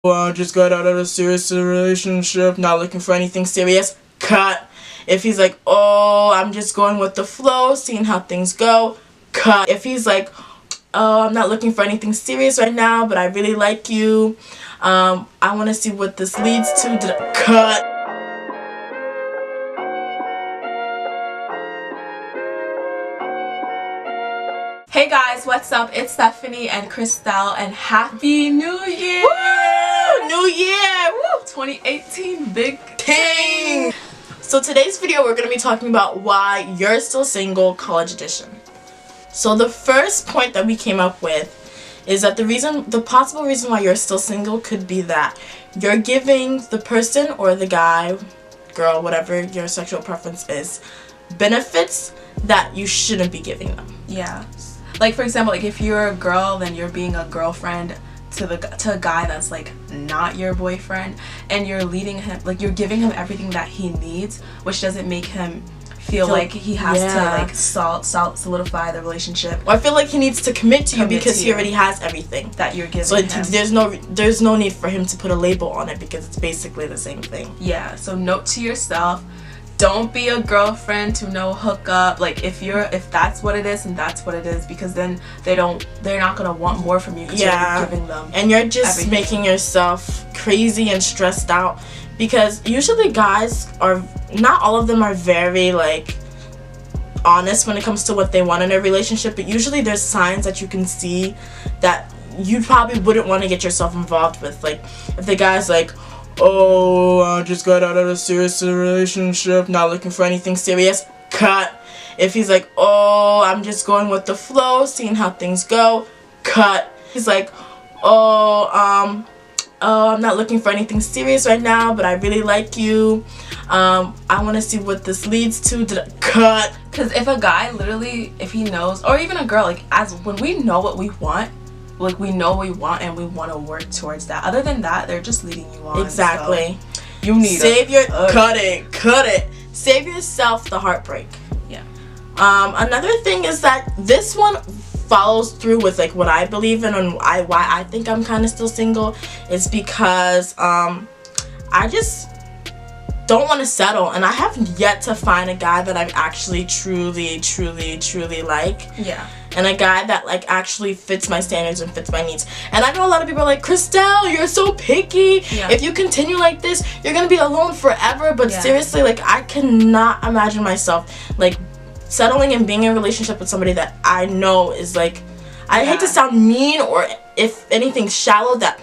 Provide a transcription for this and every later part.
I just got out of a serious relationship, not looking for anything serious, cut. If he's like, oh, I'm just going with the flow, seeing how things go, cut. If he's like, oh, I'm not looking for anything serious right now, but I really like you, I want to see what this leads to, cut. Hey guys, what's up? It's Stephanie and Christelle, and Happy New Year! Woo! New Year! Woo! 2018 Big Ting! So today's video we're going to be talking about why you're still single, college edition. So the first point that we came up with is that the possible reason why you're still single could be that you're giving the person or the guy, girl, whatever your sexual preference is, benefits that you shouldn't be giving them. Yeah. Like, for example, like if you're a girl, then you're being a girlfriend to a guy that's like not your boyfriend, and you're leading him, like you're giving him everything that he needs, which doesn't make him feel like he has to like solidify the relationship. Well, I feel like he needs to commit to you because he already has everything that you're giving so him. there's no need for him to put a label on it because it's basically the same thing. Yeah. So note to yourself, don't be a girlfriend to no hookup. Like if that's what it is, and that's what it is, because then they're not gonna want more from you because you're giving them and you're just everything. Making yourself crazy and stressed out, because usually guys are, not all of them are very like honest when it comes to what they want in a relationship, but usually there's signs that you can see that you probably wouldn't want to get yourself involved with. Like if the guy's like, oh, I just got out of a serious relationship, not looking for anything serious, cut. If he's like, oh, I'm just going with the flow, seeing how things go, cut. He's like, oh, I'm not looking for anything serious right now, but I really like you, I want to see what this leads to, cut. Because if a guy literally, if he knows, or even a girl, like when we know what we want, like we know what we want and we want to work towards that. Other than that, they're just leading you on. Exactly. So you need cut it. Save yourself the heartbreak. Yeah. Another thing is that this one follows through with like what I believe in and why I think I'm kind of still single is because I just don't want to settle, and I have yet to find a guy that I actually truly like. Yeah. And a guy that like actually fits my standards and fits my needs. And I know a lot of people are like, Christelle, you're so picky. Yeah. If you continue like this, you're gonna be alone forever. But seriously, like I cannot imagine myself like settling and being in a relationship with somebody that I know is like, I hate to sound mean or if anything shallow, that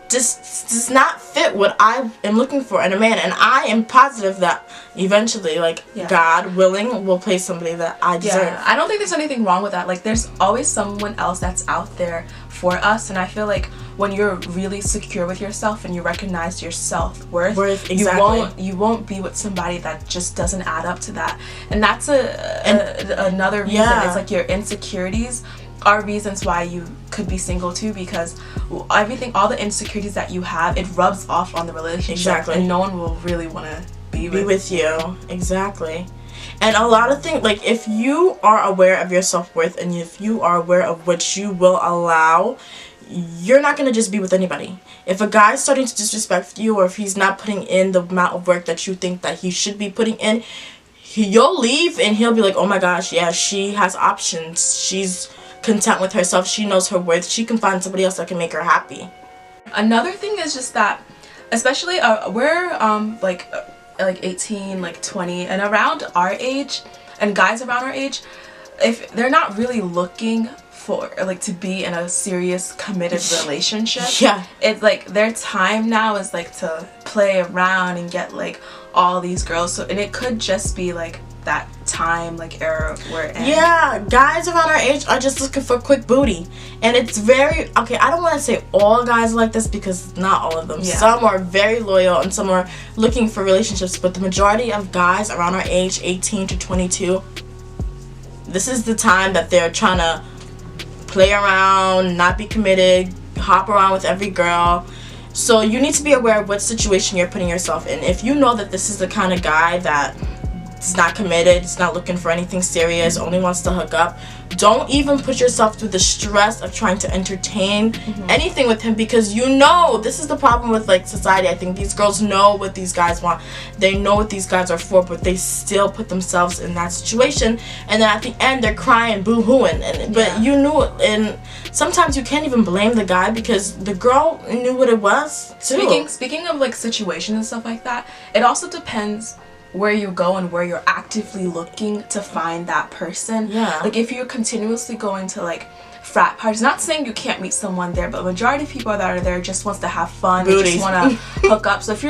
just does not fit what I am looking for in a man. And I am positive that eventually, like God willing, will place somebody that I deserve. Yeah, I don't think there's anything wrong with that. Like there's always someone else that's out there for us, and I feel like when you're really secure with yourself and you recognize your self-worth, you won't be with somebody that just doesn't add up to that. And that's another reason. It's like your insecurities are reasons why you could be single too, because all the insecurities that you have, it rubs off on the relationship, and no one will really want to be with you. Exactly. And a lot of things, like if you are aware of your self-worth and if you are aware of what you will allow, you're not going to just be with anybody. If a guy's starting to disrespect you, or if he's not putting in the amount of work that you think that he should be putting in, you'll leave and he'll be like, oh my gosh, yeah, she has options, she's content with herself, she knows her worth, she can find somebody else that can make her happy. Another thing is just that, especially we're like 18, like 20, and around our age, and guys around our age, if they're not really looking for like to be in a serious committed relationship, it's like their time now is like to play around and get like all these girls. So, and it could just be like that time like era we're in. Yeah, guys around our age are just looking for quick booty, and it's very okay. I don't want to say all guys are like this because not all of them. Some are very loyal and some are looking for relationships, but the majority of guys around our age, 18 to 22, this is the time that they're trying to play around, not be committed, hop around with every girl. So you need to be aware of what situation you're putting yourself in. If you know that this is the kind of guy that is not committed, is not looking for anything serious, only wants to hook up, don't even put yourself through the stress of trying to entertain anything with him, because you know, this is the problem with like society. I think these girls know what these guys want, they know what these guys are for, but they still put themselves in that situation, and then at the end they're crying, boo-hooing, but you knew it. And sometimes you can't even blame the guy because the girl knew what it was too. Speaking of like situations and stuff like that, it also depends where you go and where you're actively looking to find that person. Yeah. Like if you're continuously going to like frat parties, not saying you can't meet someone there, but majority of people that are there just wants to have fun, they just want to hook up. So if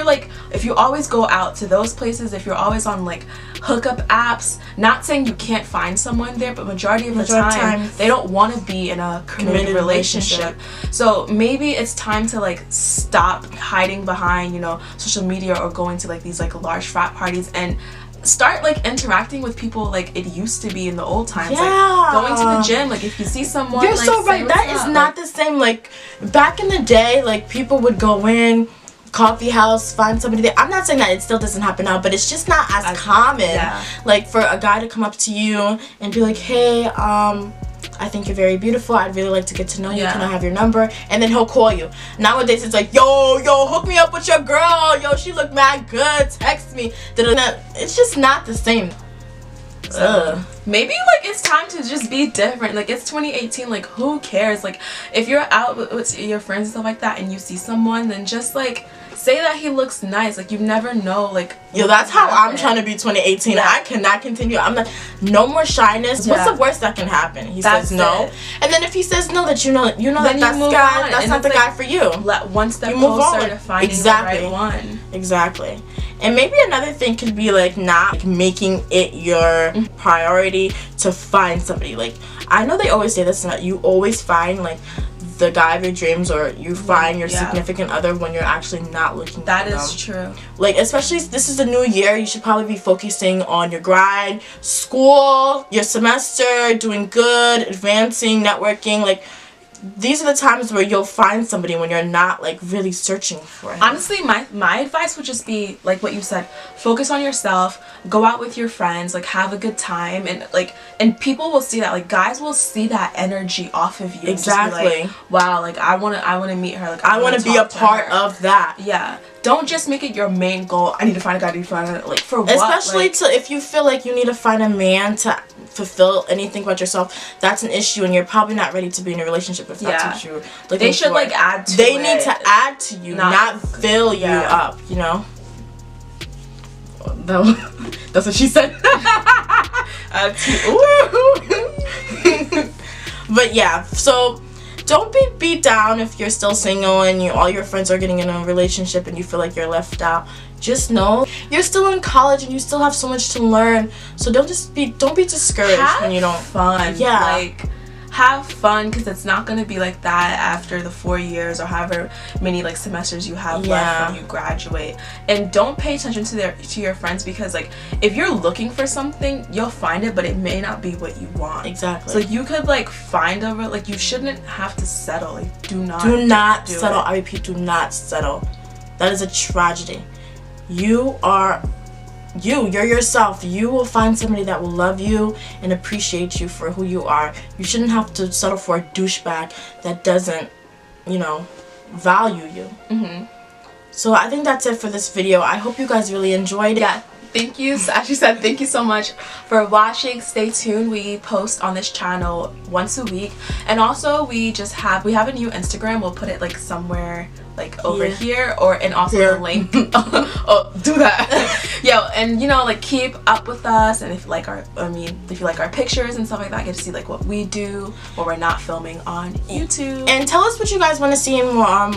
you always go out to those places, if you're always on like hookup apps, not saying you can't find someone there, but majority of the time they don't want to be in a committed relationship. So maybe it's time to like stop hiding behind, you know, social media or going to like these like large frat parties and start like interacting with people like it used to be in the old times. Like going to the gym, like if you see someone, you're like, so right, that is not the same. Like back in the day, like people would go in coffee house, find somebody there. I'm not saying that it still doesn't happen now, but it's just not as common. Like for a guy to come up to you and be like, hey, I think you're very beautiful, I'd really like to get to know you, can I have your number? And then he'll call you. Nowadays it's like, yo, hook me up with your girl, yo, she look mad good, text me. It's just not the same. So maybe like it's time to just be different. Like it's 2018, like who cares? Like if you're out with your friends and stuff like that and you see someone, then just like say that he looks nice. Like you never know, like yo, that's how I'm trying to be 2018. I cannot continue. I'm like, no more shyness. What's the worst that can happen? He says no, and then if he says no, that you know that that's not the guy for you. One step closer to finding the right one. Exactly. And maybe another thing could be like not like, making it your priority to find somebody. Like I know they always say this, that you always find like the guy of your dreams, or you find your significant other when you're actually not looking for them. That is true. Like especially this is the new year, you should probably be focusing on your grind, school, your semester, doing good, advancing, networking. Like these are the times where you'll find somebody when you're not like really searching for him. Honestly, my advice would just be like what you said, focus on yourself, go out with your friends, like have a good time, and people will see that, like guys will see that energy off of you. Exactly. Like, wow, like I want to meet her, like I want to be a part of that. Yeah. Don't just make it your main goal. I need to find a guy, like for what? Especially if you feel like you need to find a man to fulfill anything about yourself, that's an issue, and you're probably not ready to be in a relationship if that's what you're looking for. They should like add to They need to add to you, not fill you up, you know? That's what she said. But yeah, so don't be beat down if you're still single and all your friends are getting in a relationship and you feel like you're left out. Just know you're still in college and you still have so much to learn. So don't be discouraged when you don't. Fun. Yeah. Like have fun, because it's not going to be like that after the 4 years or however many like semesters you have left when you graduate. And don't pay attention to your friends, because like if you're looking for something, you'll find it, but it may not be what you want. Exactly. So you could like find like you shouldn't have to settle. Like do not settle. I repeat, do not settle. That is a tragedy. You're yourself. You will find somebody that will love you and appreciate you for who you are. You shouldn't have to settle for a douchebag that doesn't, value you. So I think that's it for this video. I hope you guys really enjoyed it. Yeah. Thank you. As she said, thank you so much for watching. Stay tuned. We post on this channel once a week, and also we have a new Instagram. We'll put it like somewhere like over here, and also the link. Oh, do that. Yeah, and like keep up with us, and if you like our pictures and stuff like that, get to see like what we do when we're not filming on YouTube. And tell us what you guys want to see in more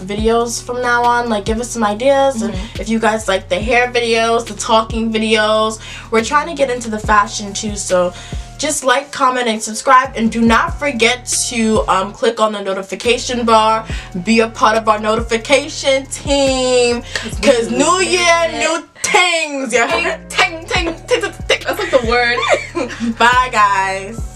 videos from now on. Like give us some ideas. And if you guys like the hair videos, the talking videos, we're trying to get into the fashion too, so just like, comment, and subscribe, and do not forget to click on the notification bar, be a part of our notification team, because new year, new things. Ting, ting, ting, ting, ting. That's like the word. Bye guys.